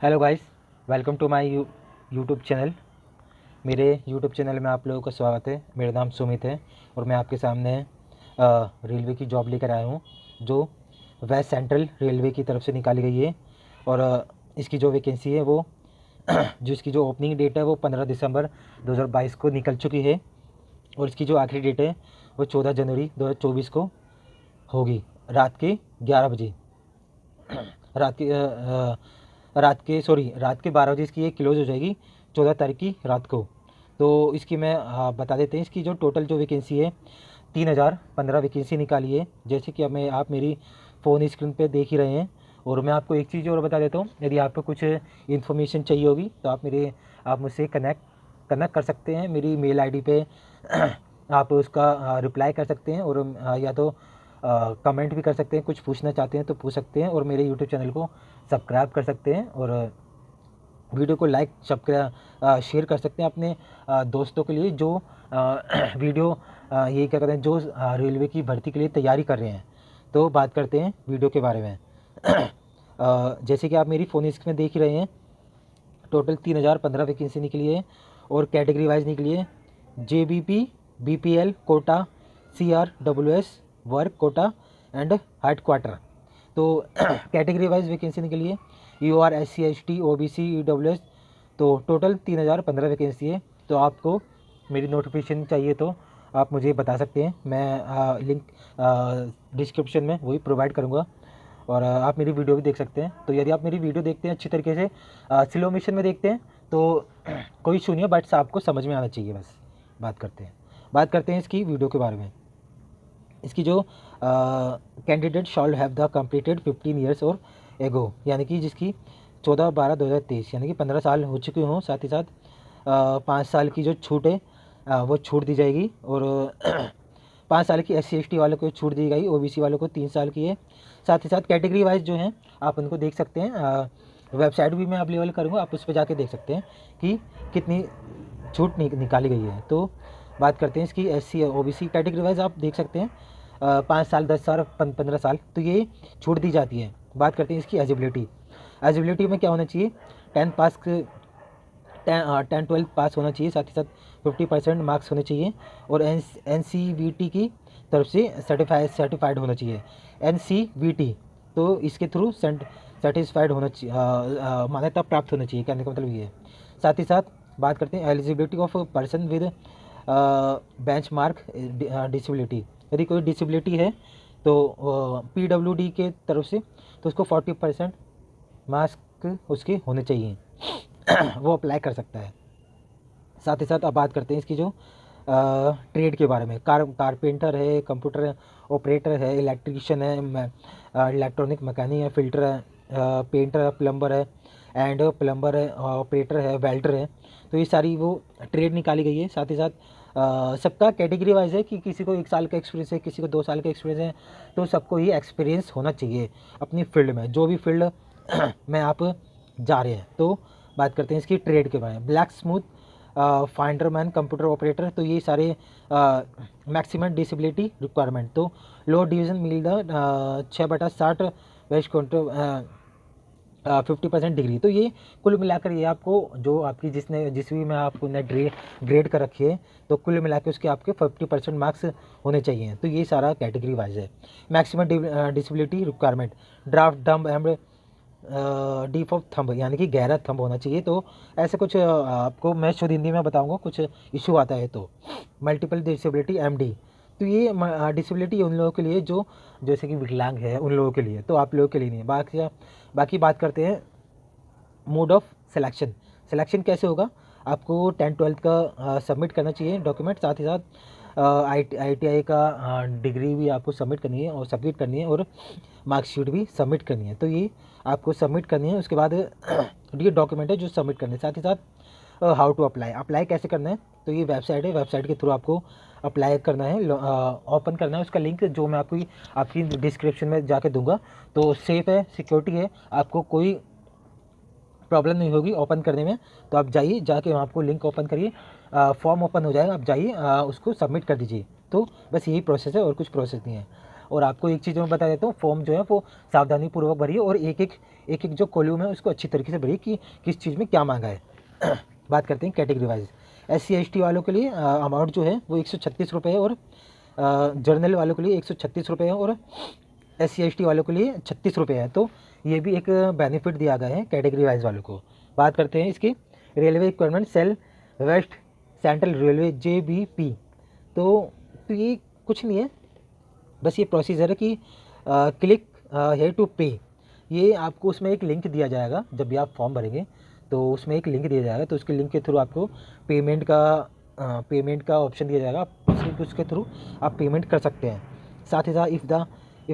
Hello guys, welcome to my YouTube channel. मेरे YouTube channel में आप लोगों का स्वागत है। मेरा नाम सुमित है और मैं आपके सामने रेलवे की जॉब लेकर आया हूँ जो वेस्ट सेंट्रल रेलवे की तरफ से निकाली गई है। और इसकी जो वैकेंसी है वो जो इसकी जो ओपनिंग डेट है वो 15 दिसंबर 2022 को निकल चुकी है और इसकी जो आखिरी डेट है वो 14 जनवरी 2024 को होगी, रात के 11 बजे। रात के रात के 12 बजे इसकी ये क्लोज हो जाएगी, 14 तारीख की रात को। तो इसकी मैं बता देते हैं, इसकी जो टोटल जो वैकेंसी है 3015 वैकेंसी निकाली है, जैसे कि अब मैं आप मेरी फ़ोन स्क्रीन पे देख ही रहे हैं। और मैं आपको एक चीज़ और बता देता हूँ, यदि आपको कुछ इन्फॉर्मेशन चाहिए होगी तो आप मुझसे कनेक्ट कर सकते हैं मेरी मेल आईडी पे। आप उसका रिप्लाई कर सकते हैं और या तो कमेंट भी कर सकते हैं, कुछ पूछना चाहते हैं तो पूछ सकते हैं और मेरे यूट्यूब चैनल को सब्सक्राइब कर सकते हैं और वीडियो को लाइक शेयर कर सकते हैं अपने दोस्तों के लिए जो वीडियो ये क्या कहते हैं जो रेलवे की भर्ती के लिए तैयारी कर रहे हैं। तो बात करते हैं वीडियो के बारे में। जैसे कि आप मेरी फ़ोन स्क्रीन में देख ही रहे हैं, टोटल 3015 वैकेंसी निकली है और कैटेगरी वाइज निकली है JBP, BPL quota, CRWS work quota and headquarter. तो कैटेगरी वाइज वैकेंसी निकली है UR SC ST OBC EWS। तो टोटल 3015 वैकेंसी है। तो आपको मेरी नोटिफिकेशन चाहिए तो आप मुझे बता सकते हैं, मैं लिंक डिस्क्रिप्शन में वही प्रोवाइड करूँगा और आप मेरी वीडियो भी देख सकते हैं। तो यदि आप मेरी वीडियो देखते हैं अच्छी तरीके से, स्लो मोशन में देखते हैं तो कोई इशू नहीं है, बट आपको समझ में आना चाहिए बस। बात करते हैं इसकी वीडियो के बारे में। इसकी जो candidate shawl have the completed 15 years और एगो, यानी कि जिसकी 14/12/2023 यानी कि 15 साल हो चुके हों, साथ ही साथ 5 साल की जो छूट है वो छूट दी जाएगी। और 5 साल की SC ST वालों को छूट दी गई, OBC वालों को 3 साल की है। साथ ही साथ कैटेगरी वाइज जो हैं आप उनको देख सकते हैं, वेबसाइट भी मैं अवेलेबल करूँगा, आप उस पर जाके देख सकते हैं कि कितनी छूट निकाली गई है। तो बात करते हैं इसकी SC OBC कैटेगरी वाइज आप देख सकते हैं 5 साल 10 साल 15 साल तो ये छूट दी जाती है। बात करते हैं इसकी एलिजिबिलिटी में क्या होना चाहिए, 10 12 पास होना चाहिए, साथ ही साथ 50% मार्क्स होने चाहिए और NCVT की तरफ से सर्टिफाइड होना चाहिए। NCVT तो इसके थ्रू सेटिस्फाइड होना चाहिए, मान्यता प्राप्त होना चाहिए, कहने का मतलब ये है। साथ ही साथ बात करते हैं eligibility of person with benchmark disability. यदि कोई डिसेबिलिटी है तो PWD के तरफ से तो उसको 40% मार्क्स उसके होने चाहिए वो अप्लाई कर सकता है। साथ ही साथ अब बात करते हैं इसकी जो ट्रेड के बारे में। कारपेंटर है, कंप्यूटर ऑपरेटर है, इलेक्ट्रीशियन है, इलेक्ट्रॉनिक मैकेनिक है, फिल्टर है, पेंटर है, प्लम्बर है एंड प्लम्बर है, ऑपरेटर है, वेल्डर है। तो ये सारी वो ट्रेड निकाली गई है। साथ ही साथ सबका कैटेगरी वाइज है कि किसी को 1 साल का एक्सपीरियंस है, किसी को 2 साल का एक्सपीरियंस है, तो सबको ही एक्सपीरियंस होना चाहिए अपनी फील्ड में, जो भी फील्ड में आप जा रहे हैं। तो बात करते हैं इसकी ट्रेड के बारे में। ब्लैक स्मूथ, फाइंडरमैन, कंप्यूटर ऑपरेटर, तो ये सारे मैक्सिमम डिसेबिलिटी रिक्वायरमेंट। तो लो डिवीज़न मिल द 6/60 वेस्ट काउंटर 50% डिग्री। तो ये कुल मिलाकर ये आपको जो आपकी जिस भी में आपको ने ग्रेड कर रखी है, तो कुल मिला के उसके आपके 50% मार्क्स होने चाहिए। तो ये सारा कैटेगरी वाइज है। Maximum disability requirement, draft dumb and deep of thumb, यानी कि गहरा थंब होना चाहिए। तो ऐसे कुछ आपको मैं शुद्ध हिंदी में बताऊंगा, कुछ इशू आता है तो। मल्टीपल डिसेबिलिटी MD, तो ये डिसेबिलिटी उन लोगों के लिए जो जैसे कि विकलांग है, उन लोगों के लिए, तो आप लोगों के लिए नहीं। बाकी बात करते हैं मोड ऑफ सिलेक्शन कैसे होगा। आपको 10-12 का सबमिट करना चाहिए डॉक्यूमेंट, साथ ही साथ ITI का डिग्री भी आपको सबमिट करनी है और सबमिट करनी है और मार्कशीट भी सबमिट करनी है। तो ये आपको सबमिट करनी है, उसके बाद ये डॉक्यूमेंट है जो सबमिट करने। साथ ही साथ हाउ टू अप्लाई कैसे करना है, तो ये वेबसाइट है, वेबसाइट के थ्रू आपको अप्लाई करना है, ओपन करना है। उसका लिंक जो मैं आपकी डिस्क्रिप्शन में जाके दूंगा। तो सेफ है, सिक्योरिटी है, आपको कोई प्रॉब्लम नहीं होगी ओपन करने में। तो आप जाइए, जाके वहाँ आपको लिंक ओपन करिए, फॉर्म ओपन हो जाएगा, आप जाइए उसको सबमिट कर दीजिए। तो बस यही प्रोसेस है और कुछ प्रोसेस नहीं है। और आपको एक चीज़ मैं बता देता हूँ, फॉर्म जो है वो सावधानीपूर्वक भरिए और एक एक जो कॉलम है उसको अच्छी तरीके से भरिए कि किस चीज़ में क्या मांगा है। बात करते हैं कैटेगरी वाइज। SC/ST वालों के लिए अमाउंट जो है वो 136 रुपये है और जर्नल वालों के लिए 136 रुपये है और SC/ST वालों के लिए 36 रुपये है। तो ये भी एक बेनिफिट दिया गया है कैटेगरी वाइज वालों को। बात करते हैं इसकी railway requirement cell west central railway JBP। तो ये कुछ नहीं है, बस ये प्रोसीजर है कि क्लिक हेयर टू पे। ये आपको उसमें एक लिंक दिया जाएगा, जब भी आप फॉर्म भरेंगे तो उसमें एक लिंक दिया जाएगा, तो उसके लिंक के थ्रू आपको पेमेंट का ऑप्शन दिया जाएगा, उसके थ्रू आप पेमेंट कर सकते हैं। साथ ही साथ if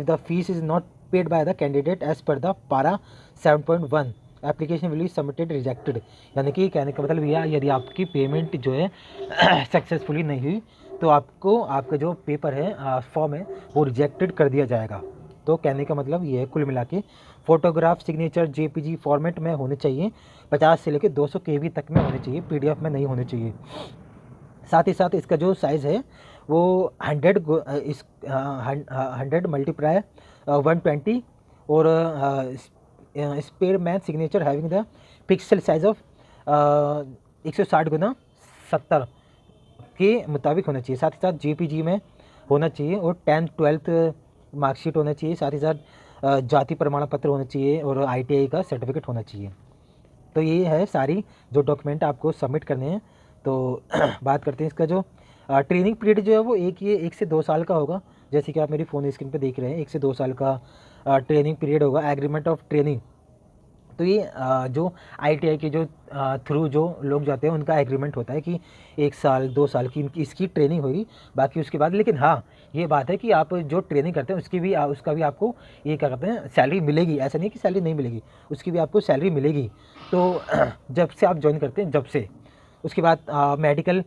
the fees is not paid by the candidate as per the para 7.1 application will be submitted rejected. यानी कि कहने का मतलब यह, यदि आपकी पेमेंट जो है सक्सेसफुली नहीं हुई तो आपको आपका जो पेपर है फॉर्म है वो रिजेक्टेड कर दिया जाएगा। तो कहने का मतलब ये है कुल मिला के फ़ोटोग्राफ सिग्नेचर JPG फॉर्मेट में होने चाहिए, 50 से लेकर 200 KB तक में होने चाहिए, PDF में नहीं होने चाहिए। साथ ही साथ इसका जो साइज़ है वो 100 मल्टीप्लाई 120 और specimen signature having the pixel size of 160 गुना 70 के मुताबिक होना चाहिए। साथ ही साथ JPG में होना चाहिए और 10th 12th मार्कशीट होना चाहिए। साथ ही साथ जाति प्रमाण पत्र होना चाहिए और ITI का सर्टिफिकेट होना चाहिए। तो ये है सारी जो डॉक्यूमेंट आपको सबमिट करने हैं। तो बात करते हैं इसका जो ट्रेनिंग पीरियड जो है वो 1 से 2 साल का होगा, जैसे कि आप मेरी फ़ोन स्क्रीन पे देख रहे हैं। 1 से 2 साल का ट्रेनिंग पीरियड होगा। एग्रीमेंट ऑफ ट्रेनिंग, तो ये जो ITI के जो थ्रू जो लोग जाते हैं उनका एग्रीमेंट होता है कि 1 साल 2 साल की इसकी ट्रेनिंग होगी, बाकी उसके बाद। लेकिन हाँ, ये बात है कि आप जो ट्रेनिंग करते हैं उसका भी आपको ये क्या कहते हैं सैलरी मिलेगी। ऐसा नहीं कि सैलरी नहीं मिलेगी, उसकी भी आपको सैलरी मिलेगी। तो जब से आप ज्वाइन करते हैं जब से, उसके बाद मेडिकल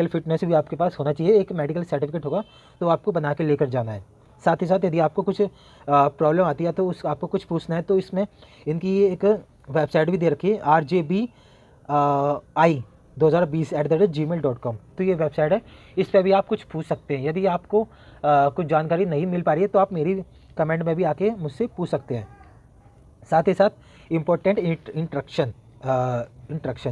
फिटनेस भी आपके पास होना चाहिए। एक मेडिकल सर्टिफिकेट होगा तो आपको बना के लेकर जाना है। साथ ही साथ यदि आपको कुछ प्रॉब्लम आती है तो आपको कुछ पूछना है तो इसमें इनकी एक वेबसाइट भी दे रखी है RJBI2020@gmail.com। तो ये वेबसाइट है, इस पर भी आप कुछ पूछ सकते हैं। यदि आपको कुछ जानकारी नहीं मिल पा रही है तो आप मेरी कमेंट में भी आके मुझसे पूछ सकते हैं। साथ ही साथ इम्पोर्टेंट इंस्ट्रक्शन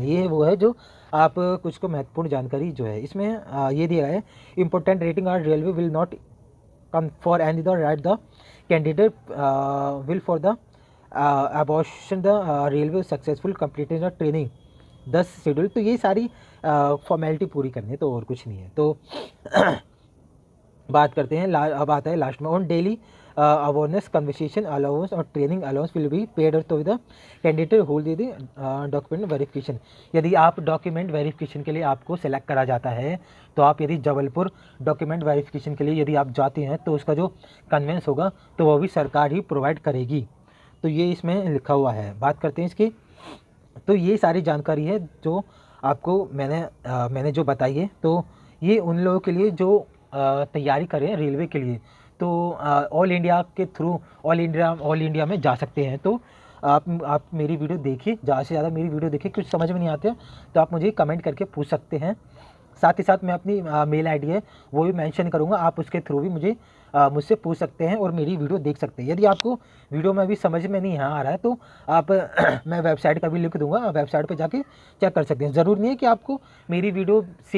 ये वो है जो आप कुछ को महत्वपूर्ण जानकारी जो है इसमें ये दिया है। Important rating are railway will not for any the right the candidate will for the abortion the railway successful completing the training 10 schedule. तो ये सारी फॉर्मेलिटी पूरी करनी है, तो और कुछ नहीं है। तो बात करते हैं अब आता है लास्ट में on daily awareness conversation allowance और training allowance will be paid to the candidate hold the document verification. यदि आप डॉक्यूमेंट वेरिफिकेशन के लिए आपको सेलेक्ट करा जाता है तो आप यदि जबलपुर डॉक्यूमेंट वेरिफिकेशन के लिए यदि आप जाते हैं तो उसका जो कन्वेंस होगा तो वो भी सरकार ही प्रोवाइड करेगी। तो ये इसमें लिखा हुआ है। बात करते हैं इसकी, तो ये सारी जानकारी है जो आपको मैंने जो बताई है। तो ये उन लोगों के लिए जो तैयारी करें रेलवे के लिए, तो ऑल इंडिया के थ्रू ऑल इंडिया में जा सकते हैं। तो आप मेरी वीडियो देखिए, ज़्यादा से ज़्यादा मेरी वीडियो देखिए। कुछ समझ में नहीं आते तो आप मुझे कमेंट करके पूछ सकते हैं। साथ ही साथ मैं अपनी मेल ID है वो भी मेंशन करूंगा, आप उसके थ्रू भी मुझसे पूछ सकते हैं और मेरी वीडियो देख सकते हैं। यदि आपको वीडियो में भी समझ में नहीं आ रहा है तो आप मैं वेबसाइट का भी लिंक दूंगा, वेबसाइट पे जाके चेक कर सकते हैं। ज़रूर नहीं है कि आपको मेरी वीडियो से